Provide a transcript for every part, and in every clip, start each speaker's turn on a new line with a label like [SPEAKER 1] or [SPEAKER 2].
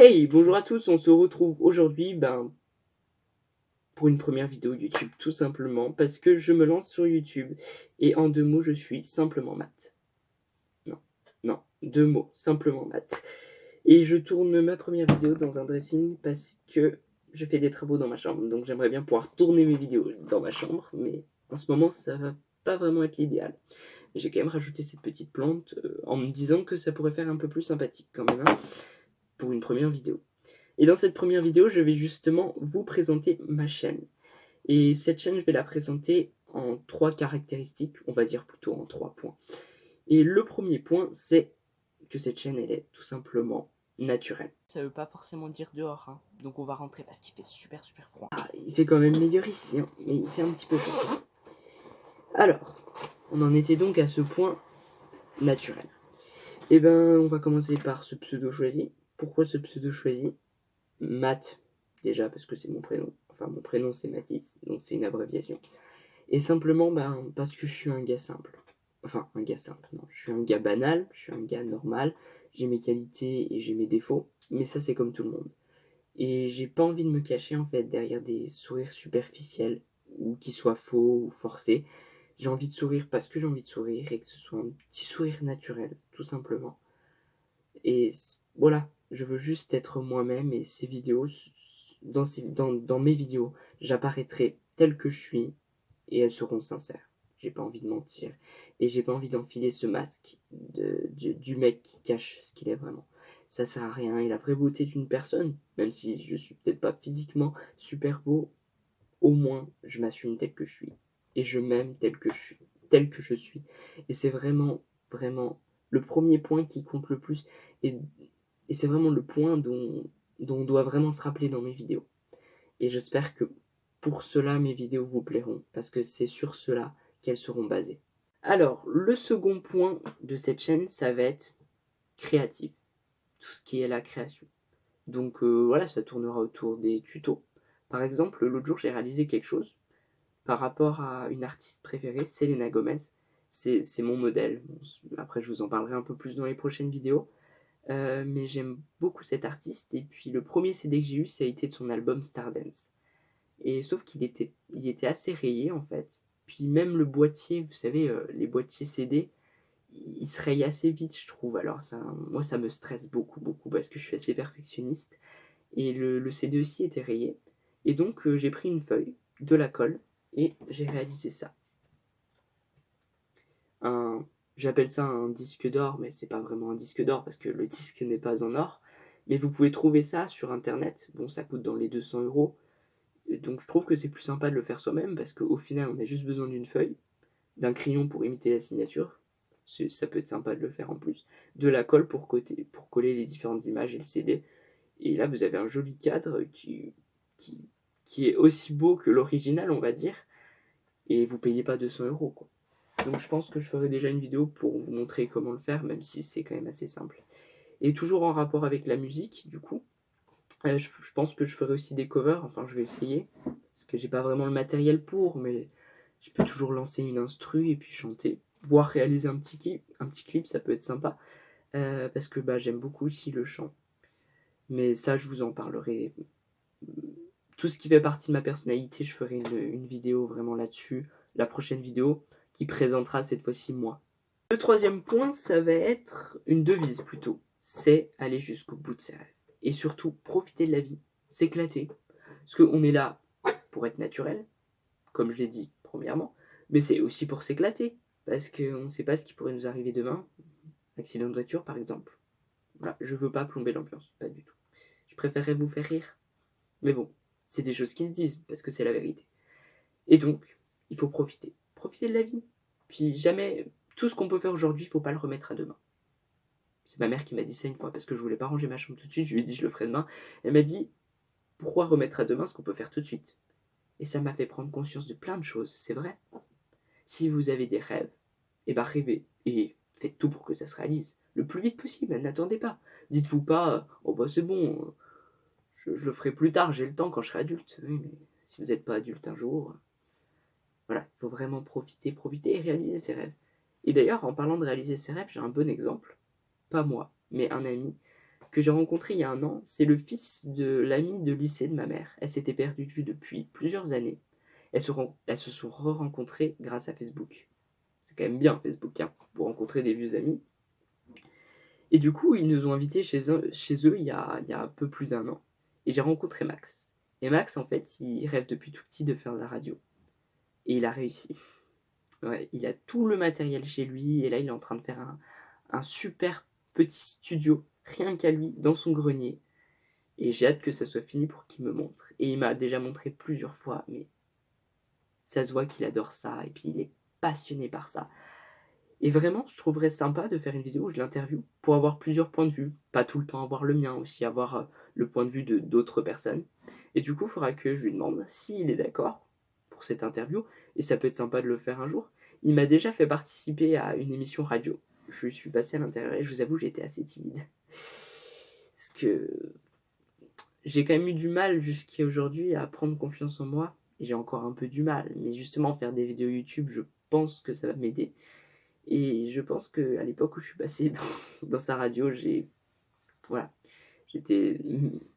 [SPEAKER 1] Hey, bonjour à tous, on se retrouve aujourd'hui pour une première vidéo YouTube, tout simplement, parce que je me lance sur YouTube. Et en 2 mots, je suis simplement Matt. Non, non, 2 mots, simplement Matt. Et je tourne ma première vidéo dans un dressing parce que je fais des travaux dans ma chambre. Donc j'aimerais bien pouvoir tourner mes vidéos dans ma chambre, mais en ce moment, ça va pas vraiment être l'idéal. J'ai quand même rajouté cette petite plante en me disant que ça pourrait faire un peu plus sympathique quand même, hein, pour une première vidéo. Et dans cette première vidéo, je vais justement vous présenter ma chaîne. Et cette chaîne, je vais la présenter en 3 caractéristiques, on va dire plutôt en 3 points. Et le premier point, c'est que cette chaîne, elle est tout simplement naturelle. Ça veut pas forcément dire dehors, hein. Donc on va rentrer parce qu'il fait super froid. Ah, il fait quand même meilleur ici, hein, mais il fait un petit peu chaud. Alors, on en était donc à ce point naturel. Et on va commencer par ce pseudo choisi. Pourquoi ce pseudo choisi? Matt, déjà parce que c'est mon prénom. Enfin, mon prénom c'est Mathis, donc c'est une abréviation. Et simplement parce que je suis un gars simple. Enfin, un gars simple, non. Je suis un gars banal, je suis un gars normal. J'ai mes qualités et j'ai mes défauts, mais ça c'est comme tout le monde. Et j'ai pas envie de me cacher en fait derrière des sourires superficiels ou qui soient faux ou forcés. J'ai envie de sourire parce que j'ai envie de sourire et que ce soit un petit sourire naturel, tout simplement. Et voilà, je veux juste être moi-même et ces vidéos, dans mes vidéos, j'apparaîtrai tel que je suis et elles seront sincères. J'ai pas envie de mentir et j'ai pas envie d'enfiler ce masque du mec qui cache ce qu'il est vraiment. Ça sert à rien. Et la vraie beauté d'une personne, même si je suis peut-être pas physiquement super beau, au moins je m'assume tel que je suis et je m'aime tel que je suis. Et c'est vraiment le premier point qui compte le plus et, et c'est vraiment le point dont on doit vraiment se rappeler dans mes vidéos. Et j'espère que pour cela mes vidéos vous plairont parce que c'est sur cela qu'elles seront basées. Alors, le second point de cette chaîne, ça va être créatif, tout ce qui est la création. Donc voilà, ça tournera autour des tutos. Par exemple, l'autre jour, j'ai réalisé quelque chose par rapport à une artiste préférée, Selena Gomez. C'est mon modèle. Bon, après, je vous en parlerai un peu plus dans les prochaines vidéos. Mais j'aime beaucoup cet artiste. Et puis, le premier CD que j'ai eu, ça a été de son album Stardance. Et sauf il était assez rayé, en fait. Puis même le boîtier, vous savez, les boîtiers CD, ils se rayent assez vite, je trouve. Alors, moi, ça me stresse beaucoup, parce que je suis assez perfectionniste. Et le CD aussi était rayé. Et donc, j'ai pris une feuille, de la colle, et j'ai réalisé ça. J'appelle ça un disque d'or, mais c'est pas vraiment un disque d'or parce que le disque n'est pas en or. Mais vous pouvez trouver ça sur internet. Bon, ça coûte dans les 200 €. Donc je trouve que c'est plus sympa de le faire soi-même parce qu'au final, on a juste besoin d'une feuille, d'un crayon pour imiter la signature. Ça peut être sympa de le faire en plus. De la colle pour coller les différentes images et le CD. Et là, vous avez un joli cadre qui, qui est aussi beau que l'original, on va dire. Et vous payez pas 200 € quoi. Donc je pense que je ferai déjà une vidéo pour vous montrer comment le faire, même si c'est quand même assez simple. Et toujours en rapport avec la musique, du coup, je pense que je ferai aussi des covers, enfin je vais essayer, parce que j'ai pas vraiment le matériel pour, mais je peux toujours lancer une instru et puis chanter, voire réaliser un petit clip, ça peut être sympa, parce que j'aime beaucoup aussi le chant. Mais ça, je vous en parlerai. Tout ce qui fait partie de ma personnalité, je ferai une vidéo vraiment là-dessus, la prochaine vidéo, qui présentera cette fois-ci moi. Le troisième point, ça va être une devise plutôt. C'est aller jusqu'au bout de ses rêves. Et surtout, profiter de la vie, s'éclater. Parce qu'on est là pour être naturel, comme je l'ai dit premièrement, mais c'est aussi pour s'éclater. Parce qu'on ne sait pas ce qui pourrait nous arriver demain. Accident de voiture, par exemple. Voilà, je veux pas plomber l'ambiance, pas du tout. Je préférerais vous faire rire. Mais bon, c'est des choses qui se disent, parce que c'est la vérité. Et donc, il faut profiter. Profiter de la vie. Puis jamais, tout ce qu'on peut faire aujourd'hui, il ne faut pas le remettre à demain. C'est ma mère qui m'a dit ça une fois parce que je voulais pas ranger ma chambre tout de suite. Je lui ai dit je le ferai demain. Elle m'a dit pourquoi remettre à demain ce qu'on peut faire tout de suite. Et ça m'a fait prendre conscience de plein de choses. C'est vrai. Si vous avez des rêves, rêvez et faites tout pour que ça se réalise le plus vite possible. N'attendez pas. Dites-vous pas oh c'est bon, je le ferai plus tard. J'ai le temps quand je serai adulte. Oui, mais si vous n'êtes pas adulte un jour, voilà, il faut vraiment profiter et réaliser ses rêves. Et d'ailleurs, en parlant de réaliser ses rêves, j'ai un bon exemple. Pas moi, mais un ami que j'ai rencontré il y a 1 an, c'est le fils de l'amie de lycée de ma mère. Elle s'était perdue de vue depuis plusieurs années. Elles se sont re-rencontrées grâce à Facebook. C'est quand même bien Facebook, hein, pour rencontrer des vieux amis. Et du coup, ils nous ont invités chez eux il y a un peu plus d'1 an. Et j'ai rencontré Max. Et Max, en fait, il rêve depuis tout petit de faire de la radio. Et il a réussi. Ouais, il a tout le matériel chez lui. Et là, il est en train de faire un super petit studio, rien qu'à lui, dans son grenier. Et j'ai hâte que ça soit fini pour qu'il me montre. Et il m'a déjà montré plusieurs fois, mais ça se voit qu'il adore ça. Et puis, il est passionné par ça. Et vraiment, je trouverais sympa de faire une vidéo où je l'interviewe pour avoir plusieurs points de vue. Pas tout le temps avoir le mien, aussi avoir le point de vue de d'autres personnes. Et du coup, il faudra que je lui demande s'il est d'accord pour cette interview. Et ça peut être sympa de le faire un jour. Il m'a déjà fait participer à une émission radio. Je suis passé à l'intérieur et je vous avoue, j'étais assez timide. Parce que j'ai quand même eu du mal jusqu'à aujourd'hui à prendre confiance en moi. Et j'ai encore un peu du mal. Mais justement, faire des vidéos YouTube, je pense que ça va m'aider. Et je pense qu'à l'époque où je suis passé dans sa radio, voilà, j'étais,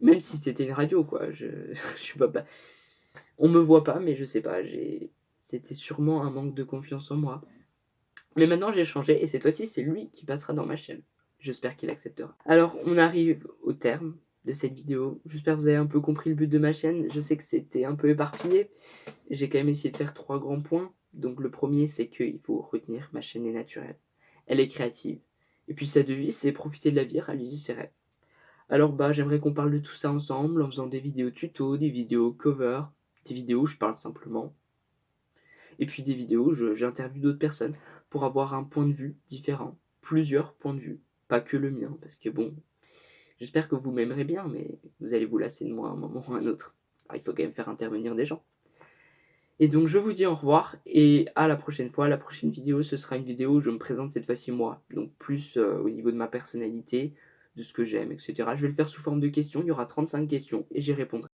[SPEAKER 1] même si c'était une radio, quoi, je suis pas, on me voit pas, mais je sais pas, c'était sûrement un manque de confiance en moi. Mais maintenant j'ai changé et cette fois-ci c'est lui qui passera dans ma chaîne. J'espère qu'il acceptera. Alors on arrive au terme de cette vidéo. J'espère que vous avez un peu compris le but de ma chaîne. Je sais que c'était un peu éparpillé. J'ai quand même essayé de faire 3 grands points. Donc le premier, c'est qu'il faut retenir ma chaîne est naturelle. Elle est créative. Et puis sa devise, c'est profiter de la vie, réaliser ses rêves. Alors j'aimerais qu'on parle de tout ça ensemble en faisant des vidéos tuto, des vidéos cover, des vidéos où je parle simplement. Et puis des vidéos où j'interviewe d'autres personnes pour avoir un point de vue différent. Plusieurs points de vue, pas que le mien. Parce que bon, j'espère que vous m'aimerez bien, mais vous allez vous lasser de moi à un moment ou à un autre. Alors, il faut quand même faire intervenir des gens. Et donc je vous dis au revoir et à la prochaine fois. La prochaine vidéo, ce sera une vidéo où je me présente cette fois-ci moi. Donc plus au niveau de ma personnalité, de ce que j'aime, etc. Je vais le faire sous forme de questions. Il y aura 35 questions et j'y répondrai.